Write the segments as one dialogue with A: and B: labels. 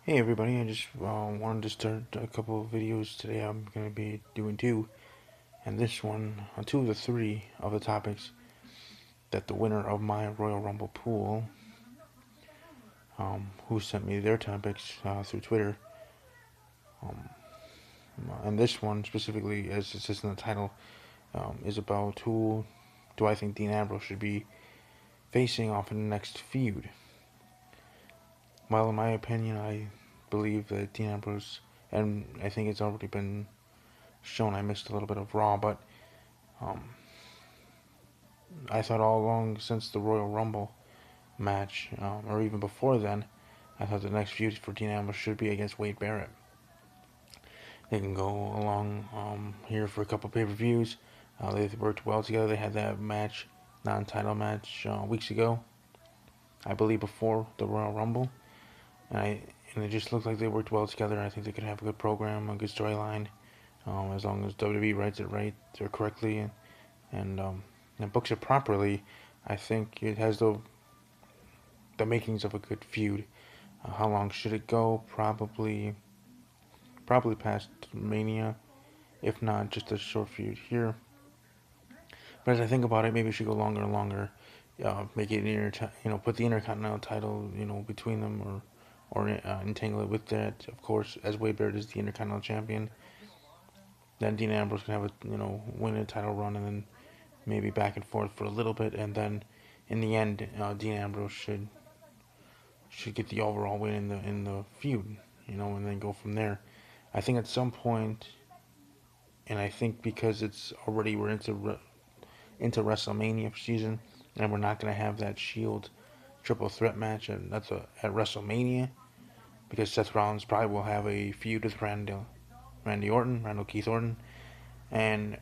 A: Hey everybody, I just wanted to start a couple of videos today. I'm going to be doing two, and this one, two of the three of the topics that the winner of my Royal Rumble pool, who sent me their topics through Twitter, um, and this one specifically, as it says in the title, is about who do I think Dean Ambrose should be facing off in the next feud. Well, in my opinion, I believe that Dean Ambrose, and I think it's already been shown, I missed a little bit of Raw, but um, I thought all along since the Royal Rumble match, or even before then, I thought the next feud for Dean Ambrose should be against Wade Barrett. They can go along here for a couple pay-per-views. They've worked well together. They had that match, non-title match, weeks ago, I believe before the Royal Rumble, and it just looked like they worked well together. I think they could have a good program, a good storyline, as long as WWE writes it right or correctly and books it properly. I think it has the makings of a good feud. How long should it go? Probably past Mania, if not just a short feud here. But as I think about it, maybe it should go longer and longer. Make it put the Intercontinental title, between them, or entangle it with that. Of course, as Wade Barrett is the Intercontinental Champion, then Dean Ambrose can have a win a title run, and then maybe back and forth for a little bit, and then in the end, Dean Ambrose should get the overall win in the feud, and then go from there. I think at some point, and I think because it's already we're into WrestleMania season, and we're not gonna have that Shield triple threat match at WrestleMania because Seth Rollins probably will have a feud with Randall Keith Orton, and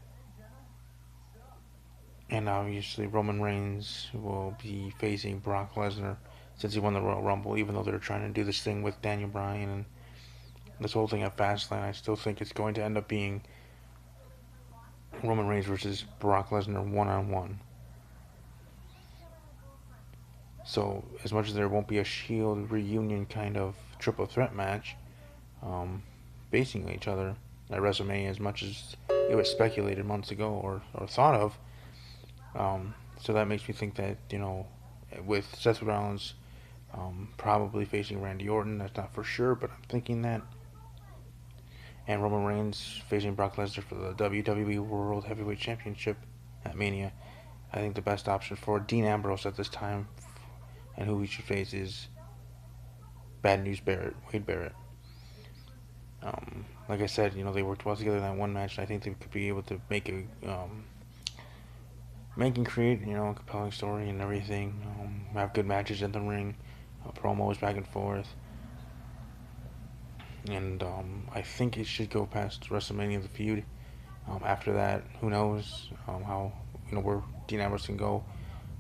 A: and obviously Roman Reigns will be facing Brock Lesnar since he won the Royal Rumble. Even though they're trying to do this thing with Daniel Bryan and this whole thing at Fastlane, I still think it's going to end up being Roman Reigns versus Brock Lesnar 1-on-1. So as much as there won't be a Shield reunion kind of triple threat match, um, facing each other at WrestleMania, as much as it was speculated months ago or thought of, so that makes me think that with Seth Rollins probably facing Randy Orton, that's not for sure, but I'm thinking that, and Roman Reigns facing Brock Lesnar for the WWE World Heavyweight Championship at Mania. I think the best option for Dean Ambrose at this time and who he should face is Bad News Barrett, Wade Barrett. Like I said, they worked well together in that one match. And I think they could be able to make and create, a compelling story and everything. Have good matches in the ring, promos back and forth, and I think it should go past WrestleMania the feud. After that, who knows how where Dean Ambrose can go.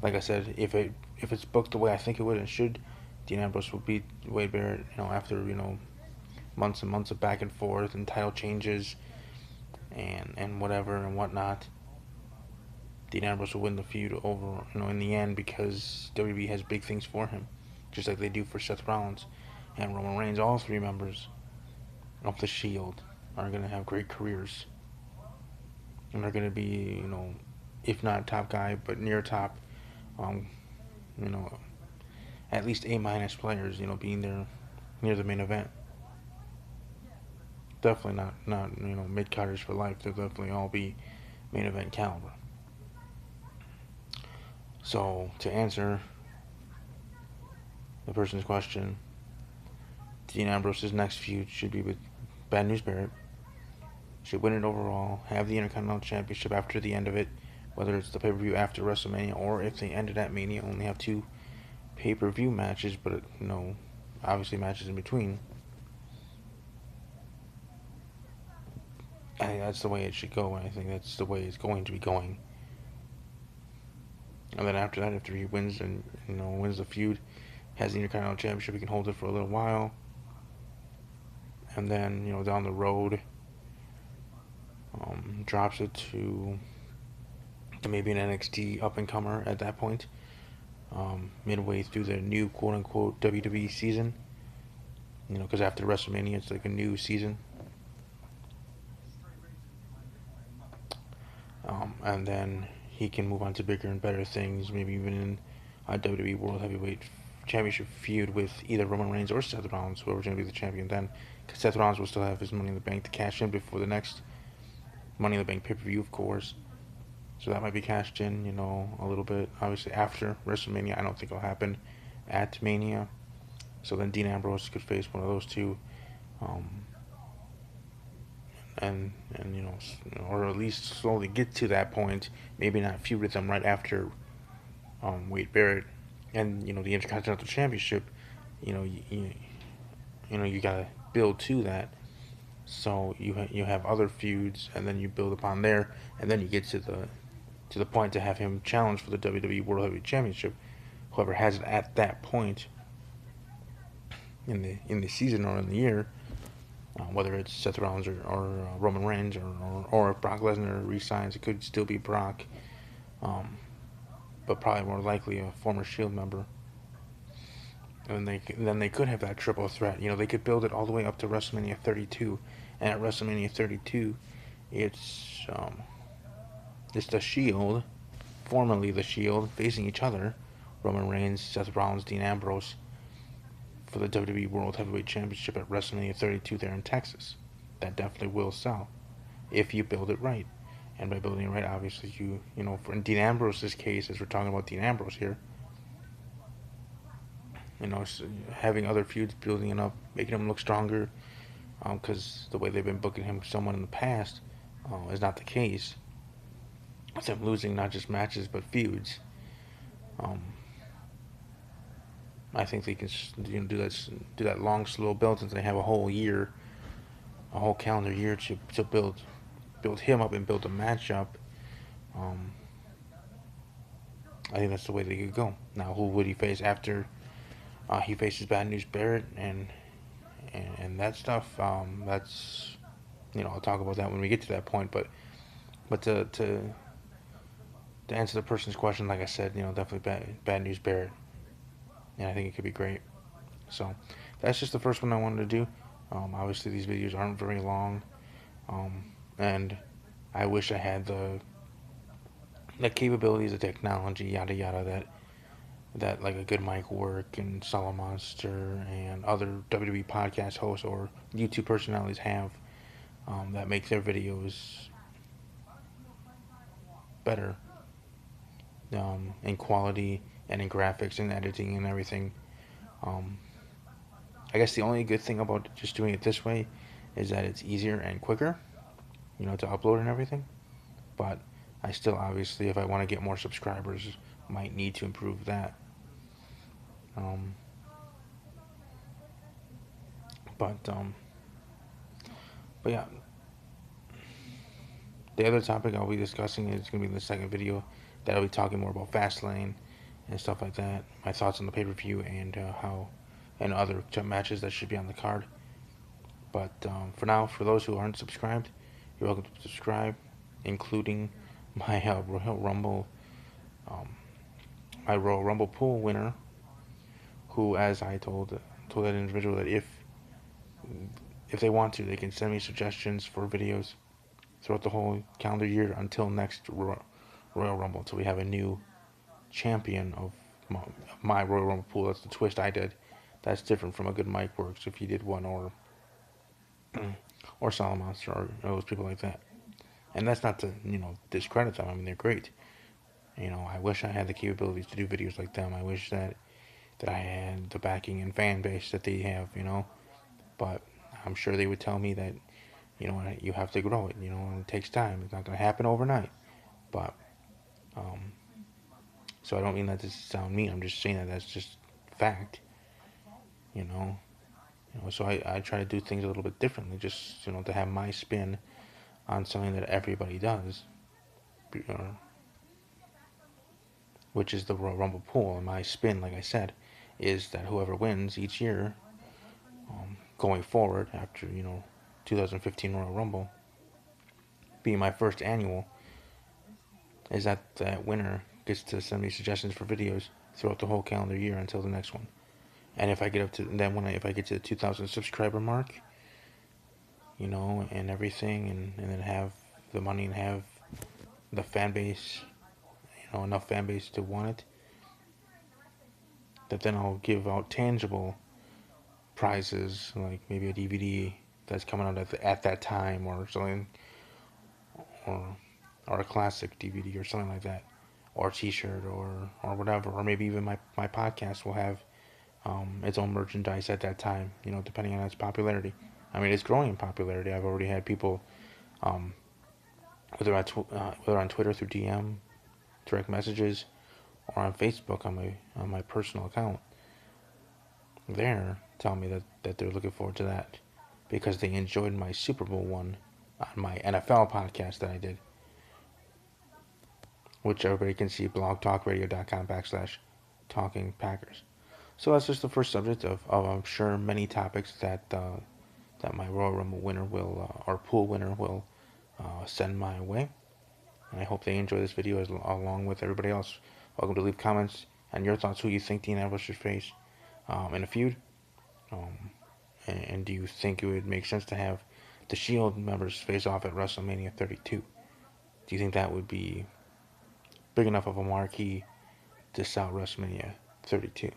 A: Like I said, if it's booked the way I think it would and should, Dean Ambrose will beat Wade Barrett. After months and months of back and forth and title changes and whatever and whatnot. Dean Ambrose will win the feud over in the end because WWE has big things for him, just like they do for Seth Rollins and Roman Reigns. All three members of the Shield are going to have great careers, and they're going to be if not top guy but near top, um, you know at least A- players, being there near the main event. Definitely not mid carders for life. They'll definitely all be main event caliber. So to answer the person's question, Dean Ambrose's next feud should be with Bad News Barrett. Should win it overall, have the Intercontinental Championship after the end of it, whether it's the pay per view after WrestleMania or if they ended at Mania, only have two pay per view matches, but obviously matches in between. I think that's the way it should go, and I think that's the way it's going to be going. And then after that, after he wins and wins the feud, has the Intercontinental Championship, he can hold it for a little while, and then down the road, drops it to maybe an NXT up and comer at that point, midway through the new quote unquote WWE season. because after WrestleMania, it's like a new season. And then he can move on to bigger and better things, maybe even in a WWE World Heavyweight Championship feud with either Roman Reigns or Seth Rollins, whoever's going to be the champion then. Because Seth Rollins will still have his Money in the Bank to cash in before the next Money in the Bank pay-per-view, of course. So that might be cashed in, a little bit. Obviously, after WrestleMania, I don't think it'll happen at Mania. So then Dean Ambrose could face one of those two. Um, and or at least slowly get to that point. Maybe not feud with them right after Wade Barrett and the Intercontinental Championship. You gotta build to that. So you have other feuds, and then you build upon there, and then you get to the point to have him challenge for the WWE World Heavyweight Championship. Whoever has it at that point in the season or in the year, whether it's Seth Rollins or Roman Reigns or if Brock Lesnar resigns, it could still be Brock, um, but probably more likely a former Shield member. And then they could have that triple threat. They could build it all the way up to WrestleMania 32, and at WrestleMania 32, it's it's the Shield, formerly the Shield, facing each other, Roman Reigns, Seth Rollins, Dean Ambrose, for the WWE World Heavyweight Championship at WrestleMania 32 there in Texas. That definitely will sell if you build it right. And by building it right, obviously for in Dean Ambrose's case, as we're talking about Dean Ambrose here, having other feuds, building it up, making him look stronger, because the way they've been booking him, someone in the past, is not the case. With him losing not just matches but feuds. Um, I think they can do that long, slow build since they have a whole year, a whole calendar year to build him up and build a matchup. Um, I think that's the way they could go. Now, who would he face after he faces Bad News Barrett and that stuff? That's I'll talk about that when we get to that point. But to answer the person's question, like I said, definitely Bad News Barrett, and I think it could be great. So that's just the first one I wanted to do. Obviously, these videos aren't very long, and I wish I had the capabilities, the technology, yada yada that like a good mic work and Solid Monster and other WWE podcast hosts or YouTube personalities have, that make their videos better, in quality and in graphics and editing and everything. Um, I guess the only good thing about just doing it this way is that it's easier and quicker, to upload and everything. But I still, obviously, if I want to get more subscribers, might need to improve that. Um, but um, but yeah, the other topic I'll be discussing is going to be in the second video that I'll be talking more about Fastlane and stuff like that. My thoughts on the pay per view and how and other matches that should be on the card. But for now, for those who aren't subscribed, you're welcome to subscribe, including my Royal Rumble, um, my Royal Rumble pool winner, who, as I told that individual that if they want to, they can send me suggestions for videos throughout the whole calendar year until next Royal Rumble, until we have a new champion of my Royal Rumble pool. That's the twist I did. That's different from a good Mike Works if he did one, or Solid Monster or those people like that. And that's not to discredit them. I mean, they're great. I wish I had the capabilities to do videos like them. I wish that I had the backing and fan base that they have. But I'm sure they would tell me that you have to grow it. And it takes time. It's not going to happen overnight. But um, so I don't mean that to sound mean. I'm just saying that that's just fact. You know. So I try to do things a little bit differently, just to have my spin on something that everybody does, which is the Royal Rumble pool. And my spin, like I said, is that whoever wins each year, going forward after 2015 Royal Rumble being my first annual, is that winner gets to send me suggestions for videos throughout the whole calendar year until the next one. And if I get up to then when if I get to the 2,000 subscriber mark, and everything, and then have the money and have the fan base, enough fan base to want it, that then I'll give out tangible prizes, like maybe a DVD that's coming out at that time, or something, or a classic DVD or something like that, or a T-shirt, or whatever, or maybe even my podcast will have its own merchandise at that time, depending on its popularity. I mean, it's growing in popularity. I've already had people, um, whether on Twitter through DM, direct messages, or on Facebook on my personal account, there tell me that they're looking forward to that because they enjoyed my Super Bowl one on my NFL podcast that I did, which everybody can see, blogtalkradio.com/talking Packers. So that's just the first subject of I'm sure many topics that my Royal Rumble winner will, or pool winner will, send my way. And I hope they enjoy this video along with everybody else. Welcome to leave comments and your thoughts who you think Dean Ambrose should face in a feud. And do you think it would make sense to have the Shield members face off at WrestleMania 32? Do you think that would be big enough of a marquee to sell WrestleMania 32?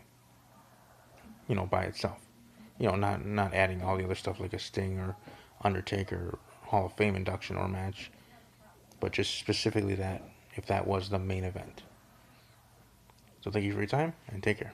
A: By itself. Not adding all the other stuff like a Sting or Undertaker Hall of Fame induction or match, but just specifically that, if that was the main event. So thank you for your time, and take care.